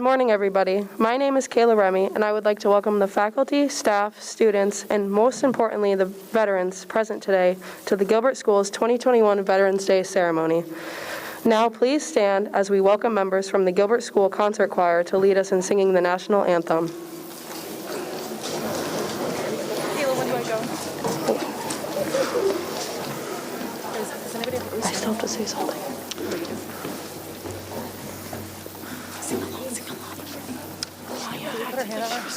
morning, everybody. My name is Kayla Remy, and I would like to welcome the faculty, staff, students, and most importantly, the veterans present today to the Gilbert School's 2021 Veterans Day ceremony. Now, please stand as we welcome members from the Gilbert School Concert Choir to lead us in singing the national anthem. Kayla, when do I go? Does anybody have I still have to say something. Sing along, sing along. Oh, yeah, put her hand on her.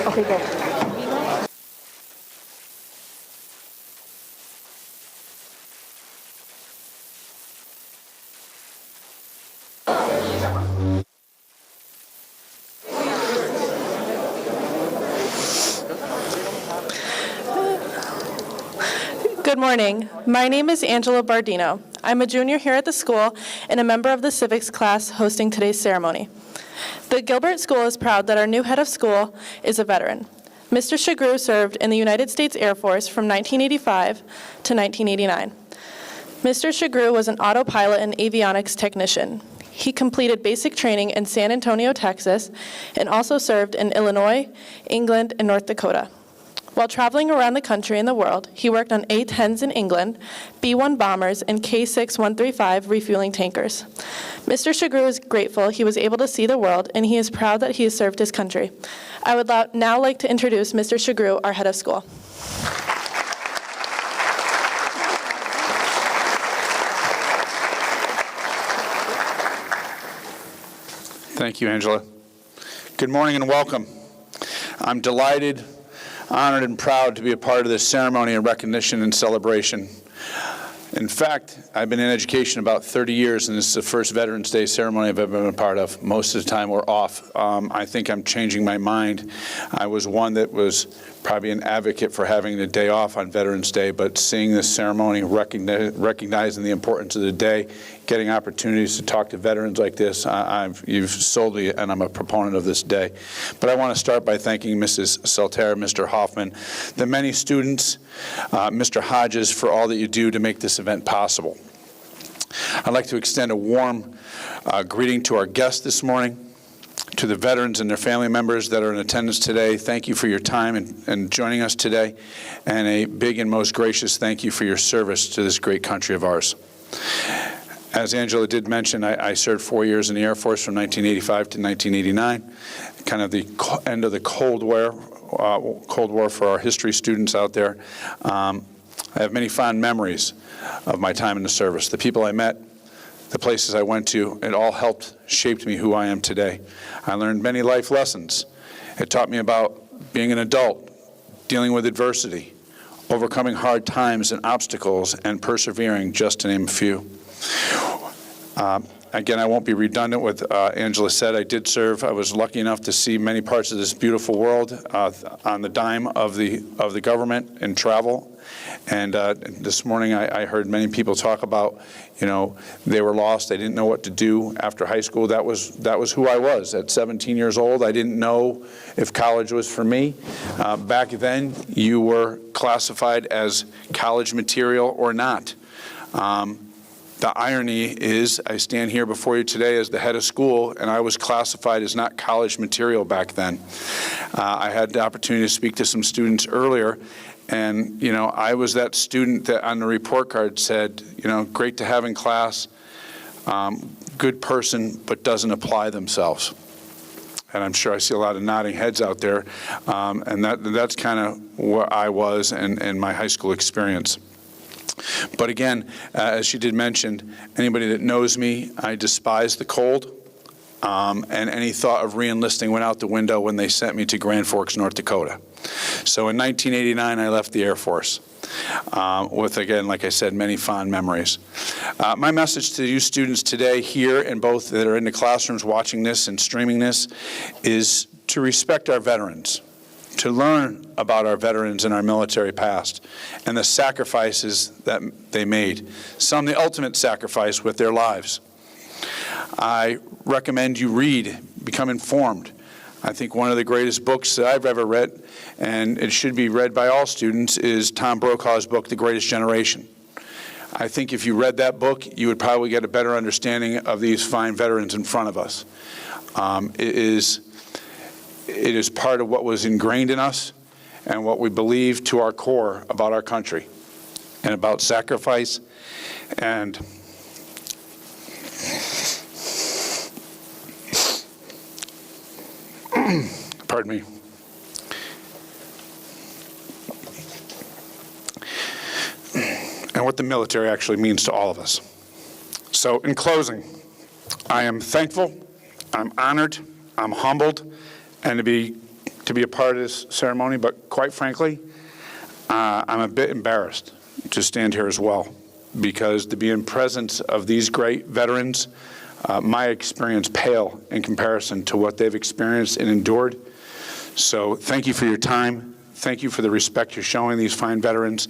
Okay, go. Good morning. My name is Angela Bardino. I'm a junior here at the school and a member of the civics class hosting today's ceremony. The Gilbert School is proud that our new head of school is a veteran. Mr. Shagru served in the United States Air Force from 1985 to 1989. Mr. Shagru was an autopilot and avionics technician. He completed basic training in San Antonio, Texas, and also served in Illinois, England, and North Dakota. While traveling around the country and the world, he worked on A-10s in England, B-1 bombers, and K-6-135 refueling tankers. Mr. Shagru is grateful he was able to see the world, and he is proud that he has served his country. I would now like to introduce Mr. Shagru, our head of school. Thank you, Angela. Good morning and welcome. I'm delighted, honored, and proud to be a part of this ceremony of recognition and celebration. In fact, I've been in education about 30 years, and this is the first Veterans Day ceremony I've ever been a part of. Most of the time we're off. I think I'm changing my mind. I was one that was probably an advocate for having the day off on Veterans Day, but seeing this ceremony, recognizing the importance of the day, getting opportunities to talk to veterans like this, you've sold me, and I'm a proponent of this day. But I want to start by thanking Mrs. Salter, Mr. Hoffman, the many students, Mr. Hodges, for all that you do to make this event possible. I'd like to extend a warm greeting to our guests this morning, to the veterans and their family members that are in attendance today. Thank you for your time and joining us today, and a big and most gracious thank you for your service to this great country of ours. As Angela did mention, I served 4 years in the Air Force from 1985 to 1989, kind of the end of the Cold War for our history students out there. I have many fond memories of my time in the service. The people I met, the places I went to, it all helped shape me who I am today. I learned many life lessons. It taught me about being an adult, dealing with adversity, overcoming hard times and obstacles, and persevering, just to name a few. Again, I won't be redundant with what Angela said. I did serve. I was lucky enough to see many parts of this beautiful world on the dime of the government and travel. And this morning I heard many people talk about, they were lost. They didn't know what to do after high school. That was who I was. At 17 years old, I didn't know if college was for me. Back then, you were classified as college material or not. The irony is I stand here before you today as the head of school, and I was classified as not college material back then. I had the opportunity to speak to some students earlier, and, I was that student that on the report card said, great to have in class, good person, but doesn't apply themselves. And I'm sure I see a lot of nodding heads out there, and that's kind of where I was in my high school experience. But again, as she did mention, anybody that knows me, I despise the cold, and any thought of re-enlisting went out the window when they sent me to Grand Forks, North Dakota. So in 1989, I left the Air Force with, again, like I said, many fond memories. My message to you students today here and both that are in the classrooms watching this and streaming this is to respect our veterans, to learn about our veterans and our military past and the sacrifices that they made, some the ultimate sacrifice with their lives. I recommend you read, become informed. I think one of the greatest books that I've ever read, and it should be read by all students, is Tom Brokaw's book, The Greatest Generation. I think if you read that book, you would probably get a better understanding of these fine veterans in front of us. It is part of what was ingrained in us and what we believe to our core about our country and about sacrifice and pardon me. And what the military actually means to all of us. So in closing, I am thankful, I'm honored, I'm humbled, and to be a part of this ceremony, but quite frankly, I'm a bit embarrassed to stand here as well, because to be in presence of these great veterans, my experience pale in comparison to what they've experienced and endured. So thank you for your time. Thank you for the respect you're showing these fine veterans.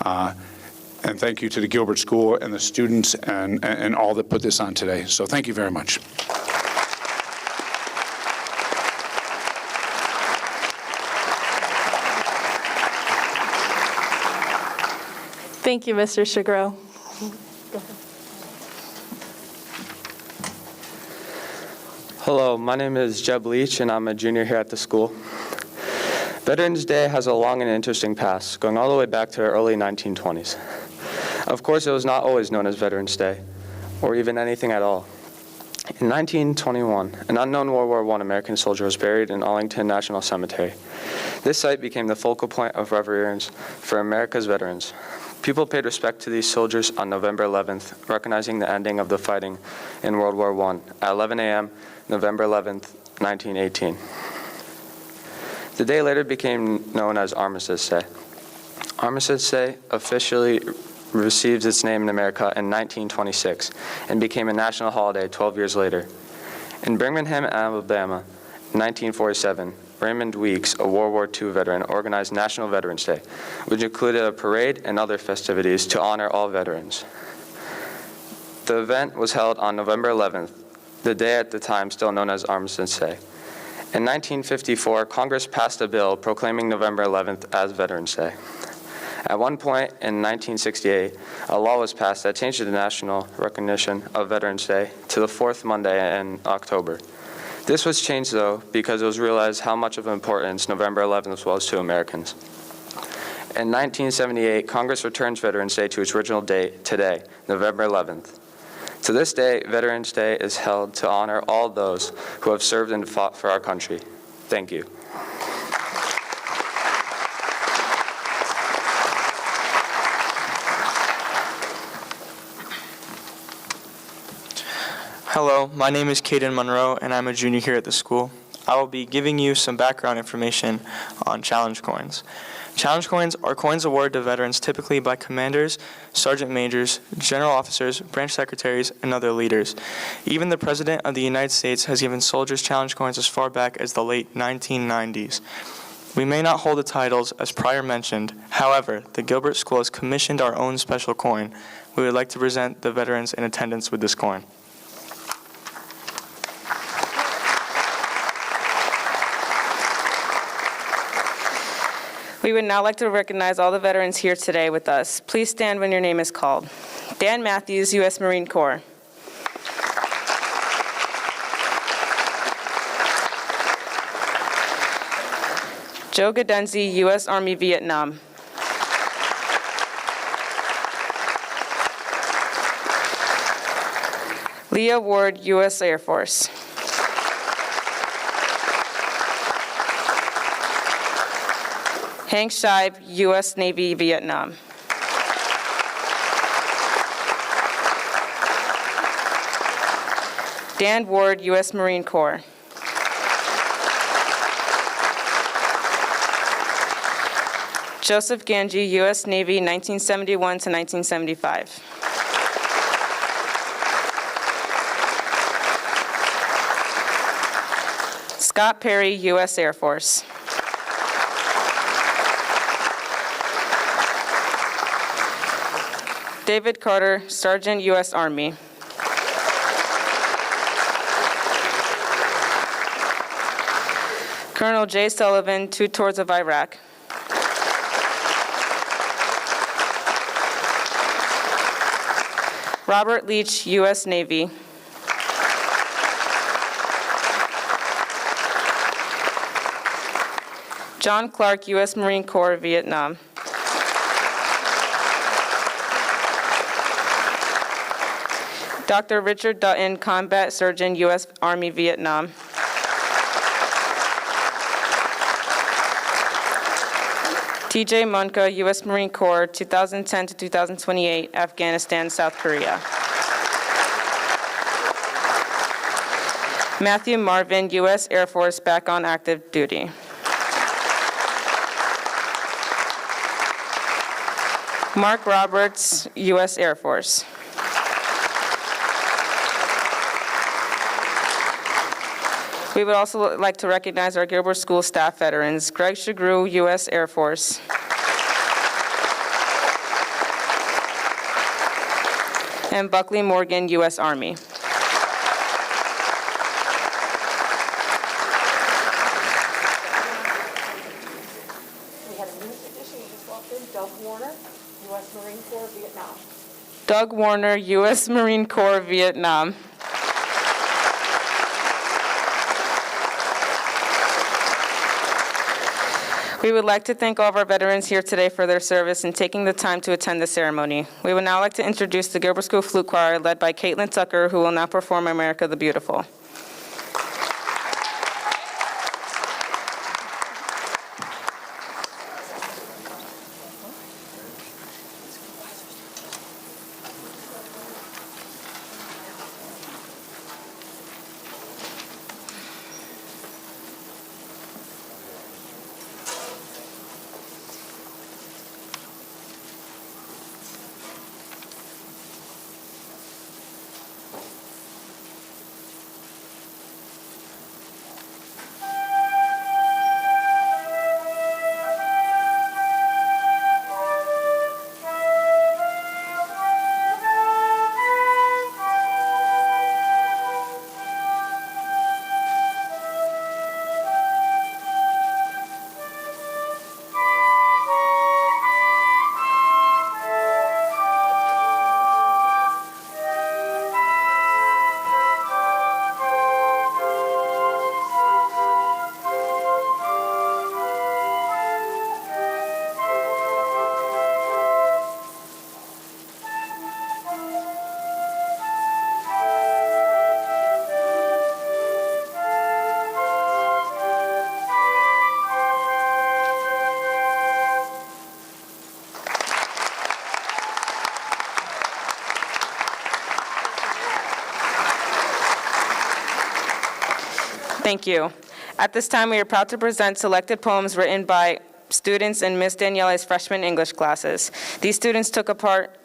And thank you to the Gilbert School and the students and all that put this on today. So thank you very much. Thank you, Mr. Shagro. Hello, my name is Jeb Leach, and I'm a junior here at the school. Veterans Day has a long and interesting past, going all the way back to the early 1920s. Of course, it was not always known as Veterans Day, or even anything at all. In 1921, an unknown World War I American soldier was buried in Arlington National Cemetery. This site became the focal point of reverence for America's veterans. People paid respect to these soldiers on November 11th, recognizing the ending of the fighting in World War I at 11 a.m., November 11th, 1918. The day later became known as Armistice Day. Armistice Day officially received its name in America in 1926 and became a national holiday 12 years later. In Birmingham, Alabama, in 1947, Raymond Weeks, a World War II veteran, organized National Veterans Day, which included a parade and other festivities to honor all veterans. The event was held on November 11th, the day at the time still known as Armistice Day. In 1954, Congress passed a bill proclaiming November 11th as Veterans Day. At one point in 1968, a law was passed that changed the national recognition of Veterans Day to the fourth Monday in October. This was changed, though, because it was realized how much of importance November 11th was to Americans. In 1978, Congress returns Veterans Day to its original date today, November 11th. To this day, Veterans Day is held to honor all those who have served and fought for our country. Thank you. Hello, my name is Caden Monroe, and I'm a junior here at the school. I will be giving you some background information on challenge coins. Challenge coins are coins awarded to veterans typically by commanders, sergeant majors, general officers, branch secretaries, and other leaders. Even the President of the United States has given soldiers challenge coins as far back as the late 1990s. We may not hold the titles as prior mentioned. However, the Gilbert School has commissioned our own special coin. We would like to present the veterans in attendance with this coin. We would now like to recognize all the veterans here today with us. Please stand when your name is called. Dan Matthews, U.S. Marine Corps. Joe Gadenzi, U.S. Army, Vietnam. Leah Ward, U.S. Air Force. Hank Scheib, U.S. Navy, Vietnam. Dan Ward, U.S. Marine Corps. Joseph Ganji, U.S. Navy, 1971 to 1975. Scott Perry, U.S. Air Force. David Carter, Sergeant, U.S. Army. Colonel Jay Sullivan, 2 tours of Iraq. Robert Leach, U.S. Navy. John Clark, U.S. Marine Corps, Vietnam. Dr. Richard Dutton, Combat Surgeon, U.S. Army, Vietnam. T.J. Munka, U.S. Marine Corps, 2010 to 2028, Afghanistan, South Korea. Matthew Marvin, U.S. Air Force, back on active duty. Mark Roberts, U.S. Air Force. We would also like to recognize our Gilbert School staff veterans. Greg Shagru, U.S. Air Force. And Buckley Morgan, U.S. Army. We had a new addition, just walked in, Doug Warner, U.S. Marine Corps, Vietnam. Doug Warner, U.S. Marine Corps, Vietnam. We would like to thank all of our veterans here today for their service and taking the time to attend the ceremony. We would now like to introduce the Gilbert School Flute Choir led by Caitlin Tucker, who will now perform America the Beautiful. Thank you. At this time, we are proud to present selected poems written by students in Ms. Daniela's freshman English classes. These students took part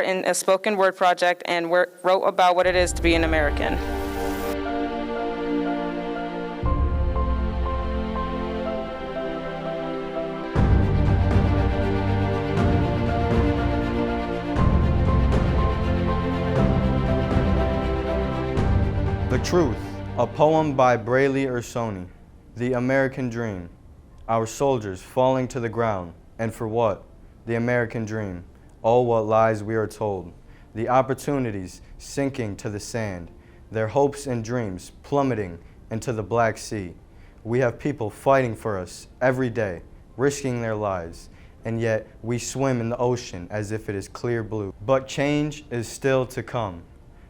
in a spoken word project and wrote about what it is to be an American. The Truth, a poem by Brayley Ursoni. The American Dream. Our soldiers falling to the ground, and for what? The American dream, all what lies we are told. The opportunities sinking to the sand, their hopes and dreams plummeting into the Black Sea. We have people fighting for us every day, risking their lives, and yet we swim in the ocean as if it is clear blue. But change is still to come.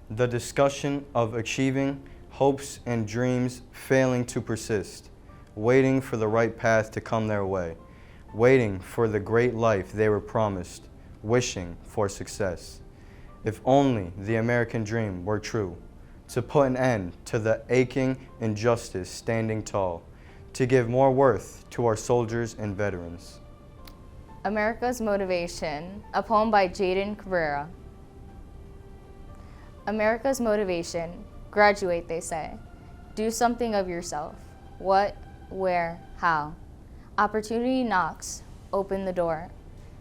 The discussion of achieving hopes and dreams failing to persist, waiting for the right path to come their way, waiting for the great life they were promised, wishing for success. If only the American dream were true, to put an end to the aching injustice standing tall, to give more worth to our soldiers and veterans. America's Motivation, a poem by Jaden Cabrera. America's motivation, graduate, they say. Do something of yourself. What, where, how. Opportunity knocks, open the door.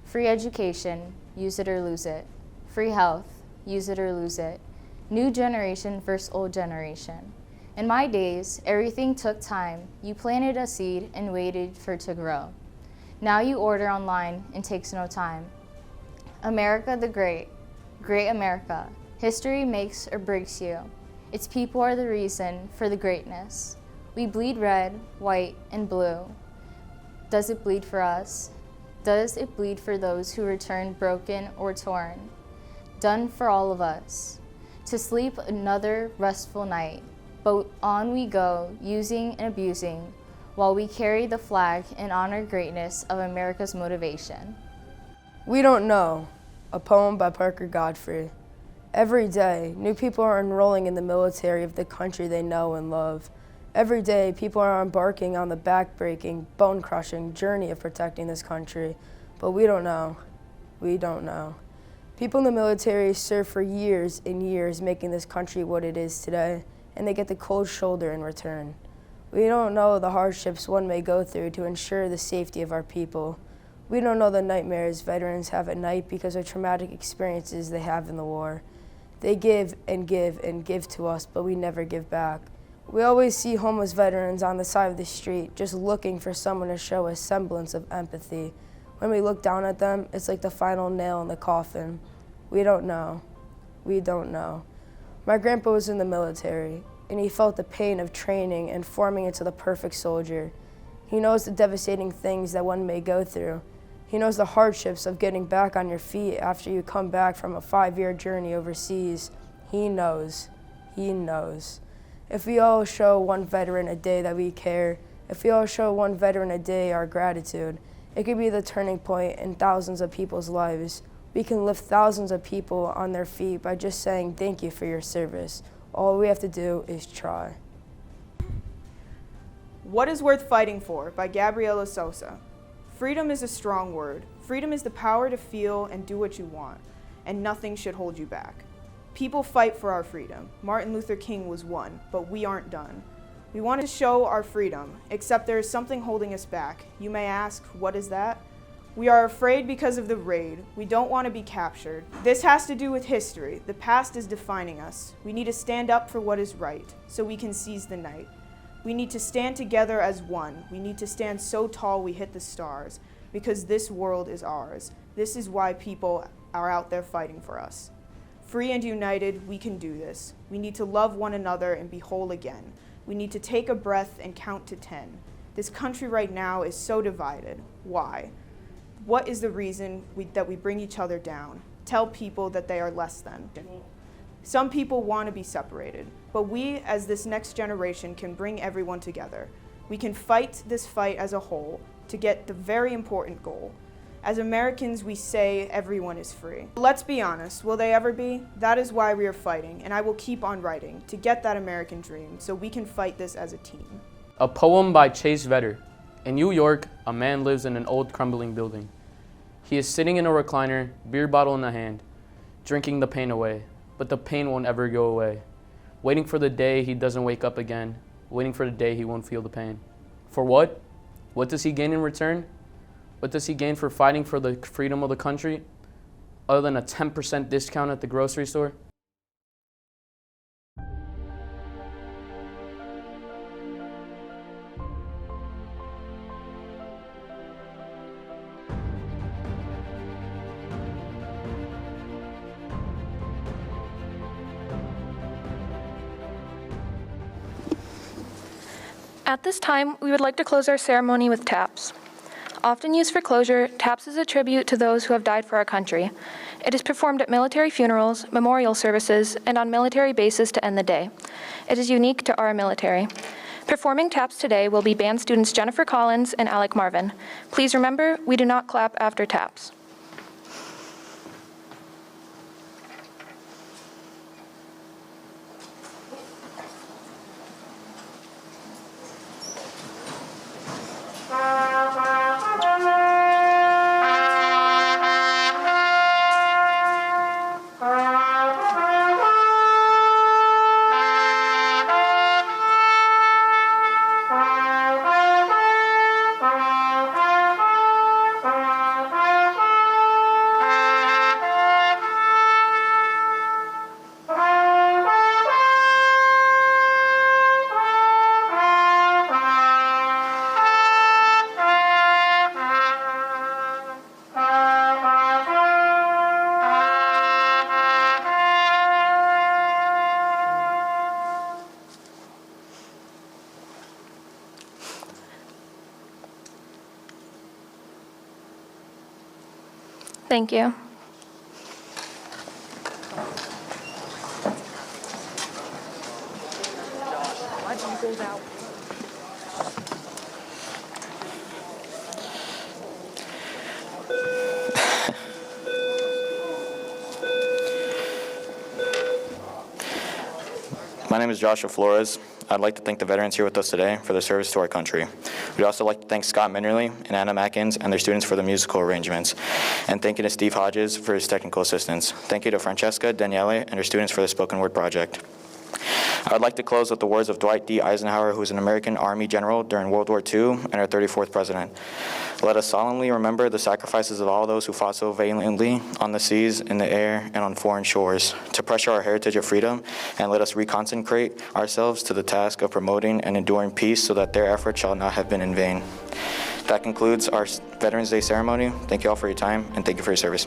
Free education, use it or lose it. Free health, use it or lose it. New generation versus old generation. In my days, everything took time. You planted a seed and waited for it to grow. Now you order online and takes no time. America the great, great America. History makes or breaks you. Its people are the reason for the greatness. We bleed red, white, and blue. Does it bleed for us? Does it bleed for those who return broken or torn? Done for all of us. To sleep another restful night, but on we go, using and abusing, while we carry the flag and honor greatness of America's motivation. We Don't Know, a poem by Parker Godfrey. Every day, new people are enrolling in the military of the country they know and love. Every day, people are embarking on the back-breaking, bone-crushing journey of protecting this country. But we don't know. We don't know. People in the military serve for years and years making this country what it is today, and they get the cold shoulder in return. We don't know the hardships one may go through to ensure the safety of our people. We don't know the nightmares veterans have at night because of traumatic experiences they have in the war. They give and give and give to us, but we never give back. We always see homeless veterans on the side of the street just looking for someone to show a semblance of empathy. When we look down at them, it's like the final nail in the coffin. We don't know. We don't know. My grandpa was in the military, and he felt the pain of training and forming into the perfect soldier. He knows the devastating things that one may go through. He knows the hardships of getting back on your feet after you come back from a 5-year journey overseas. He knows. He knows. If we all show one veteran a day that we care, if we all show one veteran a day our gratitude, it could be the turning point in thousands of people's lives. We can lift thousands of people on their feet by just saying thank you for your service. All we have to do is try. What is Worth Fighting For by Gabriela Sosa. Freedom is a strong word. Freedom is the power to feel and do what you want, and nothing should hold you back. People fight for our freedom. Martin Luther King was one, but we aren't done. We want to show our freedom, except there is something holding us back. You may ask, what is that? We are afraid because of the raid. We don't want to be captured. This has to do with history. The past is defining us. We need to stand up for what is right, so we can seize the night. We need to stand together as one. We need to stand so tall we hit the stars, because this world is ours. This is why people are out there fighting for us. Free and united, we can do this. We need to love one another and be whole again. We need to take a breath and count to 10. This country right now is so divided. Why? What is the reason that we bring each other down? Tell people that they are less than. Some people want to be separated, but we, as this next generation, can bring everyone together. We can fight this fight as a whole to get the very important goal. As Americans, we say everyone is free. Let's be honest, will they ever be? That is why we are fighting, and I will keep on writing to get that American dream so we can fight this as a team. A poem by Chase Vedder. In New York, a man lives in an old crumbling building. He is sitting in a recliner, beer bottle in the hand, drinking the pain away, but the pain won't ever go away. Waiting for the day he doesn't wake up again, waiting for the day he won't feel the pain. For what? What does he gain in return? What does he gain for fighting for the freedom of the country, other than a 10% discount at the grocery store? At this time, we would like to close our ceremony with taps. Often used for closure, taps is a tribute to those who have died for our country. It is performed at military funerals, memorial services, and on military bases to end the day. It is unique to our military. Performing taps today will be band students Jennifer Collins and Alec Marvin. Please remember, we do not clap after taps. Thank you. My name is Joshua Flores. I'd like to thank the veterans here with us today for their service to our country. We'd also like to thank Scott Minnerly and Anna Mackins and their students for the musical arrangements. And thank you to Steve Hodges for his technical assistance. Thank you to Francesca Daniele and her students for the spoken word project. I would like to close with the words of Dwight D. Eisenhower, who was an American Army general during World War II and our 34th president. Let us solemnly remember the sacrifices of all those who fought so valiantly on the seas, in the air, and on foreign shores to pressure our heritage of freedom, and let us reconsecrate ourselves to the task of promoting and enduring peace so that their effort shall not have been in vain. That concludes our Veterans Day ceremony. Thank you all for your time, and thank you for your service.